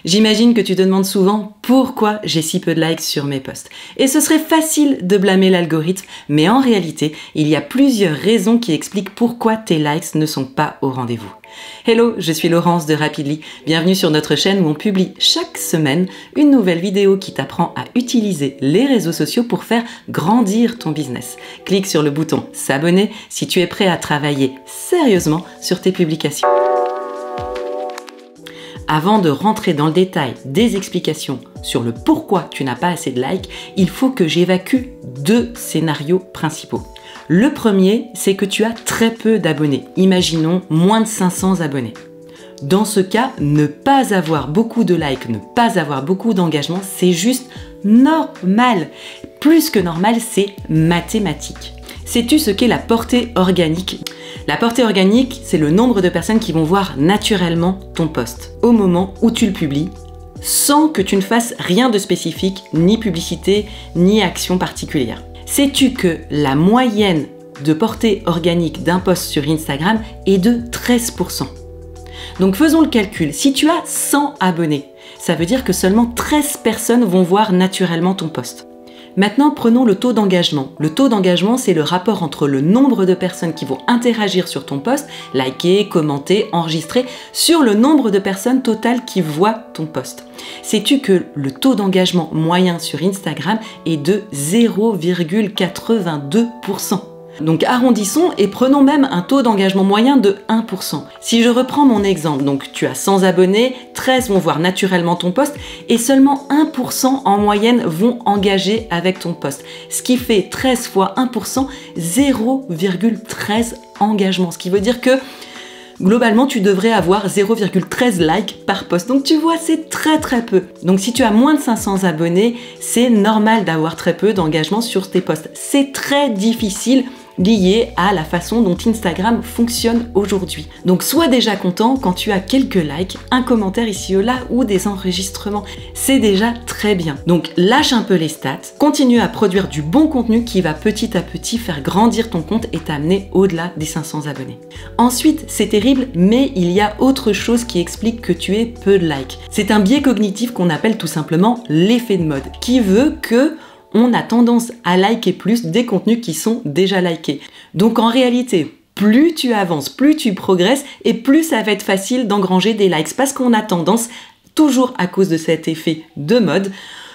J'imagine que tu te demandes souvent pourquoi j'ai si peu de likes sur mes posts. Et ce serait facile de blâmer l'algorithme, mais en réalité, il y a plusieurs raisons qui expliquent pourquoi tes likes ne sont pas au rendez-vous. Hello, je suis Laurence de Rapidly. Bienvenue sur notre chaîne où on publie chaque semaine une nouvelle vidéo qui t'apprend à utiliser les réseaux sociaux pour faire grandir ton business. Clique sur le bouton s'abonner si tu es prêt à travailler sérieusement sur tes publications. Avant de rentrer dans le détail des explications sur le pourquoi tu n'as pas assez de likes, il faut que j'évacue deux scénarios principaux. Le premier, c'est que tu as très peu d'abonnés. Imaginons moins de 500 abonnés. Dans ce cas, ne pas avoir beaucoup de likes, ne pas avoir beaucoup d'engagement, c'est juste normal. Plus que normal, c'est mathématique. Sais-tu ce qu'est la portée organique ? La portée organique, c'est le nombre de personnes qui vont voir naturellement ton post au moment où tu le publies, sans que tu ne fasses rien de spécifique, ni publicité, ni action particulière. Sais-tu que la moyenne de portée organique d'un post sur Instagram est de 13%. Donc faisons le calcul. Si tu as 100 abonnés, ça veut dire que seulement 13 personnes vont voir naturellement ton post. Maintenant, prenons le taux d'engagement. Le taux d'engagement, c'est le rapport entre le nombre de personnes qui vont interagir sur ton post, liker, commenter, enregistrer, sur le nombre de personnes totales qui voient ton post. Sais-tu que le taux d'engagement moyen sur Instagram est de 0,82%? Donc arrondissons et prenons même un taux d'engagement moyen de 1%. Si je reprends mon exemple, donc tu as 100 abonnés, 13 vont voir naturellement ton post et seulement 1% en moyenne vont engager avec ton post. Ce qui fait 13 fois 1%, 0,13 engagements. Ce qui veut dire que globalement, tu devrais avoir 0,13 likes par post. Donc tu vois, c'est très peu. Donc si tu as moins de 500 abonnés, c'est normal d'avoir très peu d'engagement sur tes posts. C'est très difficile lié à la façon dont Instagram fonctionne aujourd'hui. Donc sois déjà content quand tu as quelques likes, un commentaire ici ou là ou des enregistrements. C'est déjà très bien. Donc lâche un peu les stats, continue à produire du bon contenu qui va petit à petit faire grandir ton compte et t'amener au-delà des 500 abonnés. Ensuite, c'est terrible, mais il y a autre chose qui explique que tu aies peu de likes. C'est un biais cognitif qu'on appelle tout simplement l'effet de mode, qui veut que on a tendance à liker plus des contenus qui sont déjà likés. Donc en réalité, plus tu avances, plus tu progresses et plus ça va être facile d'engranger des likes parce qu'on a tendance, toujours à cause de cet effet de mode,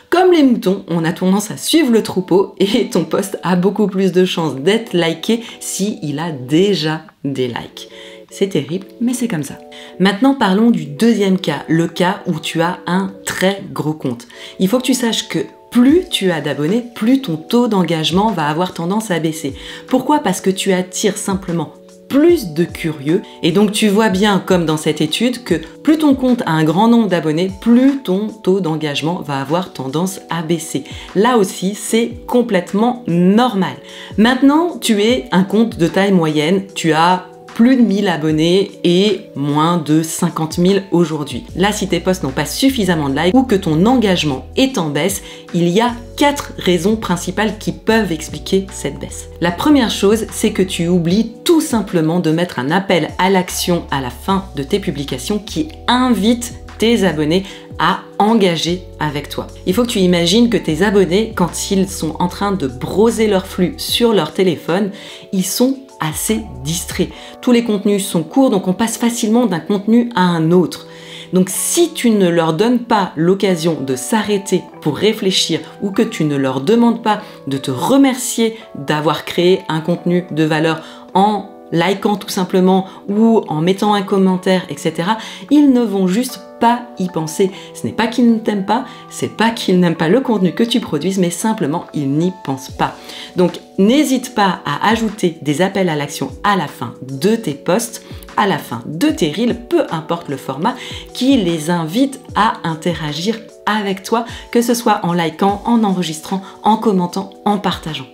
comme les moutons, on a tendance à suivre le troupeau et ton post a beaucoup plus de chances d'être liké s'il a déjà des likes. C'est terrible, mais c'est comme ça. Maintenant, parlons du deuxième cas, le cas où tu as un très gros compte. Il faut que tu saches que plus tu as d'abonnés, plus ton taux d'engagement va avoir tendance à baisser. Pourquoi ? Parce que tu attires simplement plus de curieux et donc tu vois bien, comme dans cette étude, que plus ton compte a un grand nombre d'abonnés, plus ton taux d'engagement va avoir tendance à baisser. Là aussi, c'est complètement normal. Maintenant, tu es un compte de taille moyenne, tu as plus de 1000 abonnés et moins de 50 000 aujourd'hui. Là, si tes posts n'ont pas suffisamment de likes ou que ton engagement est en baisse, il y a 4 raisons principales qui peuvent expliquer cette baisse. La première chose, c'est que tu oublies tout simplement de mettre un appel à l'action à la fin de tes publications qui invite tes abonnés à engager avec toi. Il faut que tu imagines que tes abonnés, quand ils sont en train de browser leur flux sur leur téléphone, ils sont assez distraits. Tous les contenus sont courts, donc on passe facilement d'un contenu à un autre. Donc si tu ne leur donnes pas l'occasion de s'arrêter pour réfléchir ou que tu ne leur demandes pas de te remercier d'avoir créé un contenu de valeur en likant tout simplement ou en mettant un commentaire, etc., ils ne vont juste pas y penser. Ce n'est pas qu'ils ne t'aiment pas, c'est pas qu'ils n'aiment pas le contenu que tu produises, mais simplement ils n'y pensent pas. Donc n'hésite pas à ajouter des appels à l'action à la fin de tes posts, à la fin de tes reels, peu importe le format, qui les invite à interagir avec toi, que ce soit en likant, en enregistrant, en commentant, en partageant.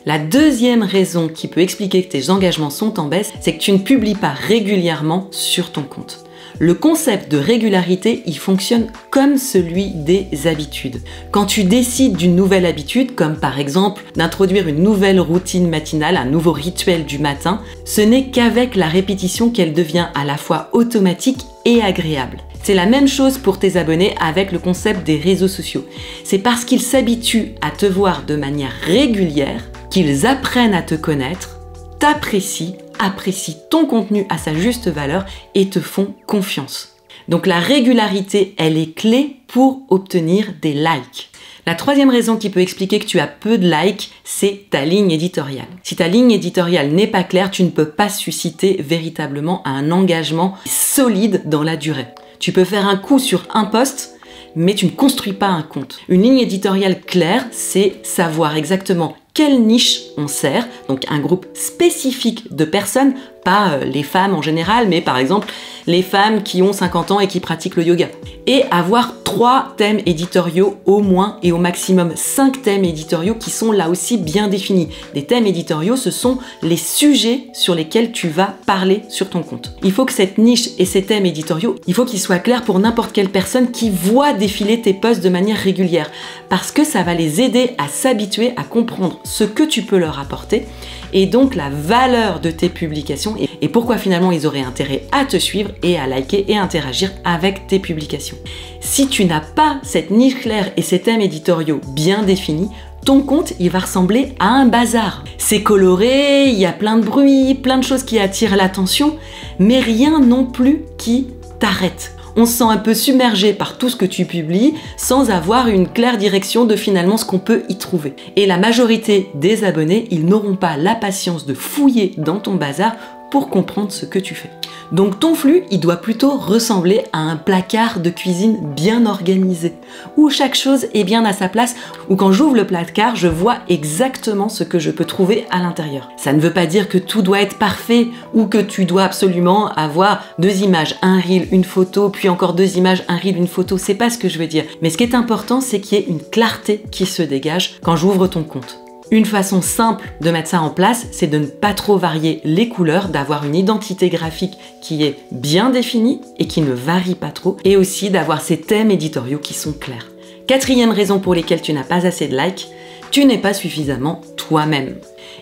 La deuxième raison qui peut expliquer que tes engagements sont en baisse, c'est que tu ne publies pas régulièrement sur ton compte. Le concept de régularité, il fonctionne comme celui des habitudes. Quand tu décides d'une nouvelle habitude, comme par exemple d'introduire une nouvelle routine matinale, un nouveau rituel du matin, ce n'est qu'avec la répétition qu'elle devient à la fois automatique et agréable. C'est la même chose pour tes abonnés avec le concept des réseaux sociaux. C'est parce qu'ils s'habituent à te voir de manière régulière qu'ils apprennent à te connaître, t'apprécient, apprécient ton contenu à sa juste valeur et te font confiance. Donc la régularité, elle est clé pour obtenir des likes. La troisième raison qui peut expliquer que tu as peu de likes, c'est ta ligne éditoriale. Si ta ligne éditoriale n'est pas claire, tu ne peux pas susciter véritablement un engagement solide dans la durée. Tu peux faire un coup sur un post, mais tu ne construis pas un compte. Une ligne éditoriale claire, c'est savoir exactement quelle niche on sert, donc un groupe spécifique de personnes, pas les femmes en général, mais par exemple les femmes qui ont 50 ans et qui pratiquent le yoga. Et avoir 3 thèmes éditoriaux au moins et au maximum 5 thèmes éditoriaux qui sont là aussi bien définis. Les thèmes éditoriaux, ce sont les sujets sur lesquels tu vas parler sur ton compte. Il faut que cette niche et ces thèmes éditoriaux, il faut qu'ils soient clairs pour n'importe quelle personne qui voit défiler tes posts de manière régulière, parce que ça va les aider à s'habituer à comprendre ce que tu peux leur apporter et donc la valeur de tes publications et pourquoi finalement ils auraient intérêt à te suivre et à liker et interagir avec tes publications. Si tu n'as pas cette niche claire et ces thèmes éditoriaux bien définis, ton compte, il va ressembler à un bazar. C'est coloré, il y a plein de bruit, plein de choses qui attirent l'attention, mais rien non plus qui t'arrête. On se sent un peu submergé par tout ce que tu publies sans avoir une claire direction de finalement ce qu'on peut y trouver. Et la majorité des abonnés, ils n'auront pas la patience de fouiller dans ton bazar pour comprendre ce que tu fais. Donc ton flux, il doit plutôt ressembler à un placard de cuisine bien organisé, où chaque chose est bien à sa place, où quand j'ouvre le placard, je vois exactement ce que je peux trouver à l'intérieur. Ça ne veut pas dire que tout doit être parfait, ou que tu dois absolument avoir 2 images, un reel, une photo, puis encore 2 images, un reel, une photo, c'est pas ce que je veux dire. Mais ce qui est important, c'est qu'il y ait une clarté qui se dégage quand j'ouvre ton compte. Une façon simple de mettre ça en place, c'est de ne pas trop varier les couleurs, d'avoir une identité graphique qui est bien définie et qui ne varie pas trop, et aussi d'avoir ces thèmes éditoriaux qui sont clairs. 4e raison pour lesquelles tu n'as pas assez de likes, tu n'es pas suffisamment toi-même.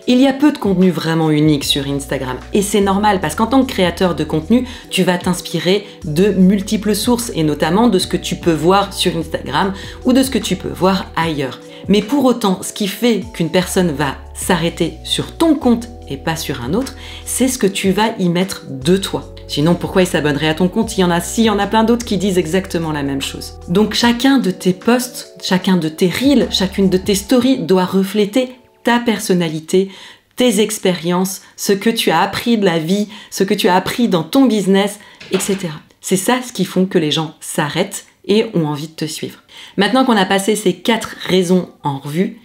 Il y a peu de contenu vraiment unique sur Instagram et c'est normal parce qu'en tant que créateur de contenu, tu vas t'inspirer de multiples sources et notamment de ce que tu peux voir sur Instagram ou de ce que tu peux voir ailleurs. Mais pour autant, ce qui fait qu'une personne va s'arrêter sur ton compte et pas sur un autre, c'est ce que tu vas y mettre de toi. Sinon, pourquoi il s'abonnerait à ton compte s'il y en a plein d'autres qui disent exactement la même chose. Donc chacun de tes posts, chacun de tes reels, chacune de tes stories doit refléter ta personnalité, tes expériences, ce que tu as appris de la vie, ce que tu as appris dans ton business, etc. C'est ça ce qui font que les gens s'arrêtent et ont envie de te suivre. Maintenant qu'on a passé ces 4 raisons en revue,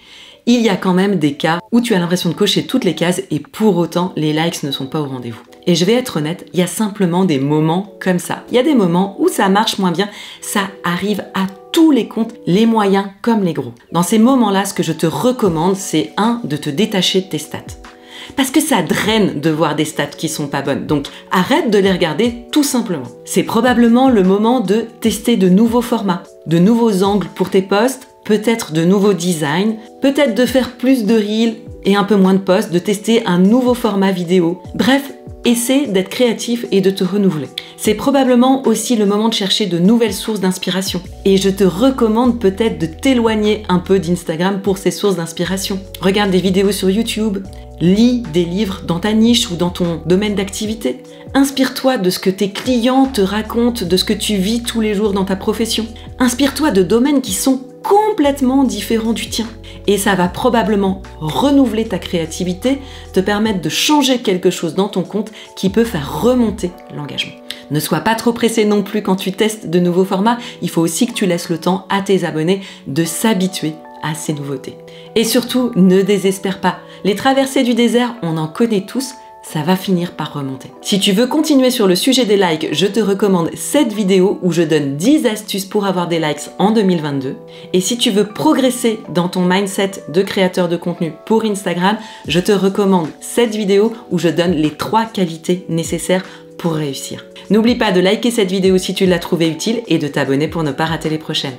il y a quand même des cas où tu as l'impression de cocher toutes les cases et pour autant les likes ne sont pas au rendez-vous. Et je vais être honnête, il y a simplement des moments comme ça. Il y a des moments où ça marche moins bien, ça arrive à tous les comptes, les moyens comme les gros. Dans ces moments-là, ce que je te recommande, c'est de te détacher de tes stats. Parce que ça draine de voir des stats qui sont pas bonnes. Donc arrête de les regarder tout simplement. C'est probablement le moment de tester de nouveaux formats, de nouveaux angles pour tes posts, peut-être de nouveaux designs, peut-être de faire plus de reels et un peu moins de posts, de tester un nouveau format vidéo. Bref, essaie d'être créatif et de te renouveler. C'est probablement aussi le moment de chercher de nouvelles sources d'inspiration. Et je te recommande peut-être de t'éloigner un peu d'Instagram pour ces sources d'inspiration. Regarde des vidéos sur YouTube, lis des livres dans ta niche ou dans ton domaine d'activité. Inspire-toi de ce que tes clients te racontent, de ce que tu vis tous les jours dans ta profession. Inspire-toi de domaines qui sont complètement différent du tien. Et ça va probablement renouveler ta créativité, te permettre de changer quelque chose dans ton compte qui peut faire remonter l'engagement. Ne sois pas trop pressé non plus quand tu testes de nouveaux formats, il faut aussi que tu laisses le temps à tes abonnés de s'habituer à ces nouveautés. Et surtout, ne désespère pas. Les traversées du désert, on en connaît tous, ça va finir par remonter. Si tu veux continuer sur le sujet des likes, je te recommande cette vidéo où je donne 10 astuces pour avoir des likes en 2022. Et si tu veux progresser dans ton mindset de créateur de contenu pour Instagram, je te recommande cette vidéo où je donne les 3 qualités nécessaires pour réussir. N'oublie pas de liker cette vidéo si tu l'as trouvée utile et de t'abonner pour ne pas rater les prochaines.